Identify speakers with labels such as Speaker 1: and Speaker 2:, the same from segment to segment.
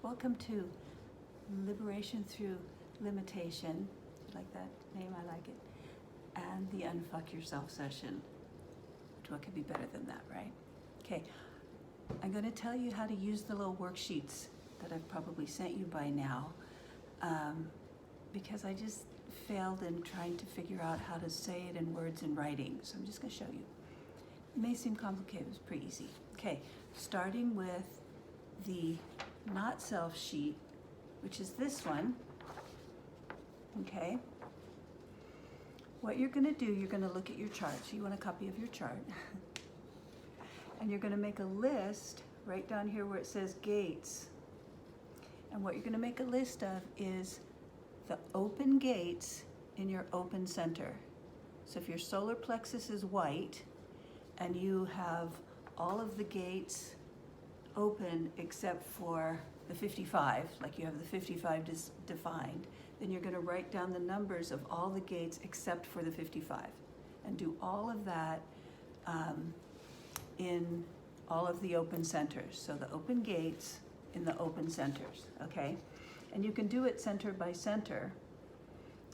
Speaker 1: Welcome to Liberation Through Limitation. You like that name? I like it. And the Unfuck Yourself session. What could be better than that, right? Okay, I'm going to tell you how to use the little worksheets that I've probably sent you by now, because I just failed in trying to figure out how to say it in words and writing. So I'm just going to show you. It may seem complicated, it's pretty easy. Okay, starting with the not self sheet, which is this one. Okay, what you're going to do, you're going to look at your chart. So you want a copy of your chart. And you're going to make a list right down here where it says gates. And what you're going to make a list of is the open gates in your open center. So if your solar plexus is white and you have all of the gates open except for the 55, like you have the 55 defined, then you're going to write down the numbers of all the gates except for the 55 and do all of that in all of the open centers. So the open gates in the open centers, okay? And you can do it center by center.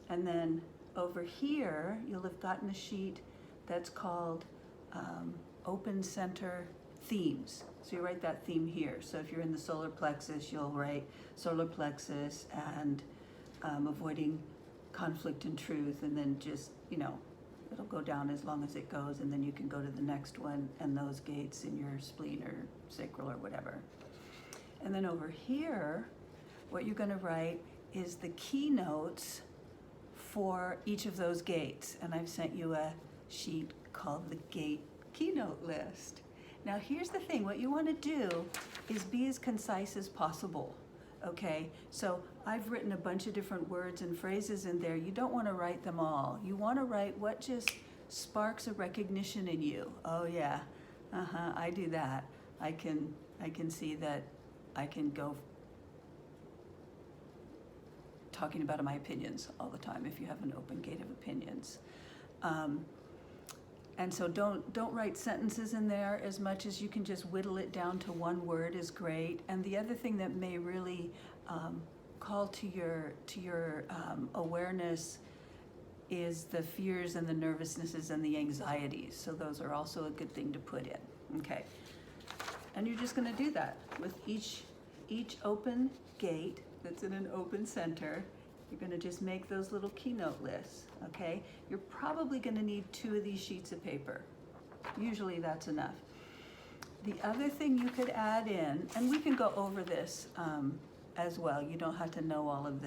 Speaker 1: And then over here, you'll have gotten a sheet that's called open center themes. So you write that theme here. So if you're in the solar plexus, you'll write solar plexus and avoiding conflict and truth, and then just, you know, it'll go down as long as it goes, and then you can go to the next one and those gates in your spleen or sacral or whatever. And then over here, what you're going to write is the keynotes for each of those gates. And I've sent you a sheet called the Gate Keynote List. Now here's the thing, what you want to do is be as concise as possible, okay? So I've written a bunch of different words and phrases in there. You don't want to write them all. You want to write what just sparks a recognition in you. Oh yeah, I do that. I can see that I can go talking about my opinions all the time if you have an open gate of opinions. And so don't write sentences in there as much as you can just whittle it down to one word is great. And the other thing that may really call to your awareness is the fears and the nervousnesses and the anxieties. So those are also a good thing to put in. Okay, and you're just going to do that with each open gate that's in an open center. You're going to just make those little keynote lists, okay? You're probably going to need 2 of these sheets of paper. Usually that's enough. The other thing you could add in, and we can go over this as well, you don't have to know all of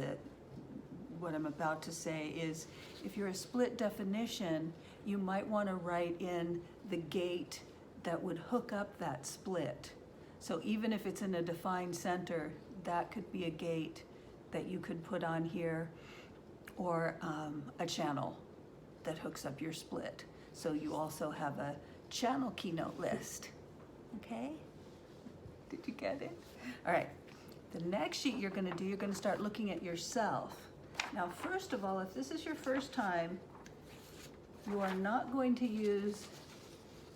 Speaker 1: what I'm about to say, is if you're a split definition, you might want to write in the gate that would hook up that split. So even if it's in a defined center, that could be a gate that you could put on here, or a channel that hooks up your split. So you also have a channel keynote list, okay? Did you get it? All right, the next sheet you're gonna do, you're gonna start looking at yourself. Now, first of all, if this is your first time, you are not going to use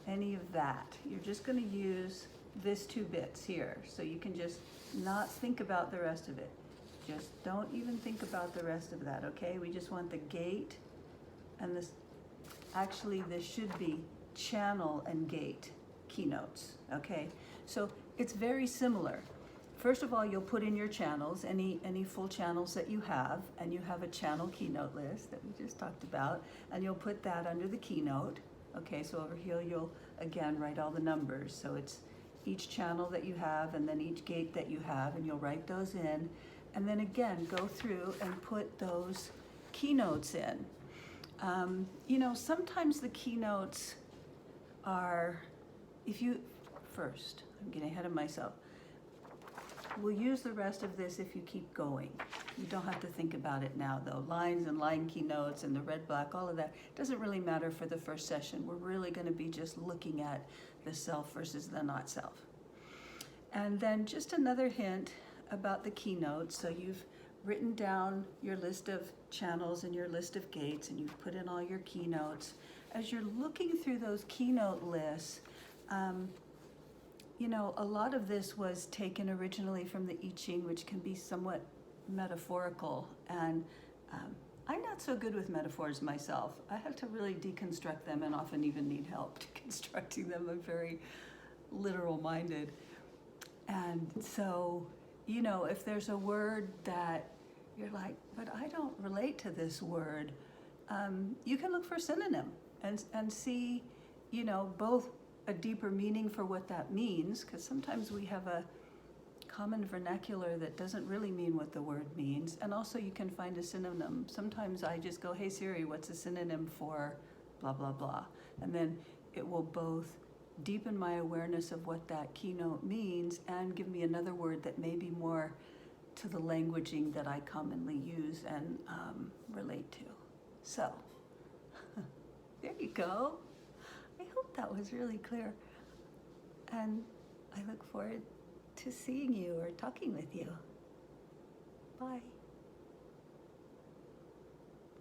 Speaker 1: any of that. You're just gonna use this 2 bits here. So you can just not think about the rest of it. Just don't even think about the rest of that, okay? We just want the gate and this, actually this should be channel and gate keynotes, okay? So it's very similar. First of all, you'll put in your channels, any full channels that you have, and you have a channel keynote list that we just talked about, and you'll put that under the keynote, okay? So over here you'll, again, write all the numbers. So it's each channel that you have and then each gate that you have, and you'll write those in. And then again, go through and put those keynotes in. You know, sometimes the keynotes are, I'm getting ahead of myself. We'll use the rest of this if you keep going. You don't have to think about it now though. Lines and line keynotes and the red, black, all of that doesn't really matter for the first session. We're really going to be just looking at the self versus the not self. And then just another hint about the keynotes. So you've written down your list of channels and your list of gates, and you've put in all your keynotes. As you're looking through those keynote lists, you know, a lot of this was taken originally from the I Ching, which can be somewhat metaphorical, and I'm not so good with metaphors myself. I have to really deconstruct them and often even need help deconstructing them. I'm very literal minded. And so, you know, if there's a word that you're like, but I don't relate to this word, you can look for synonym and see, you know, both a deeper meaning for what that means, because sometimes we have a common vernacular that doesn't really mean what the word means, and also you can find a synonym. Sometimes I just go, hey Siri, what's a synonym for blah, blah, blah, and then it will both deepen my awareness of what that keynote means and give me another word that may be more to the languaging that I commonly use and relate to. So, there you go. I hope that was really clear. And I look forward to seeing you or talking with you. Bye.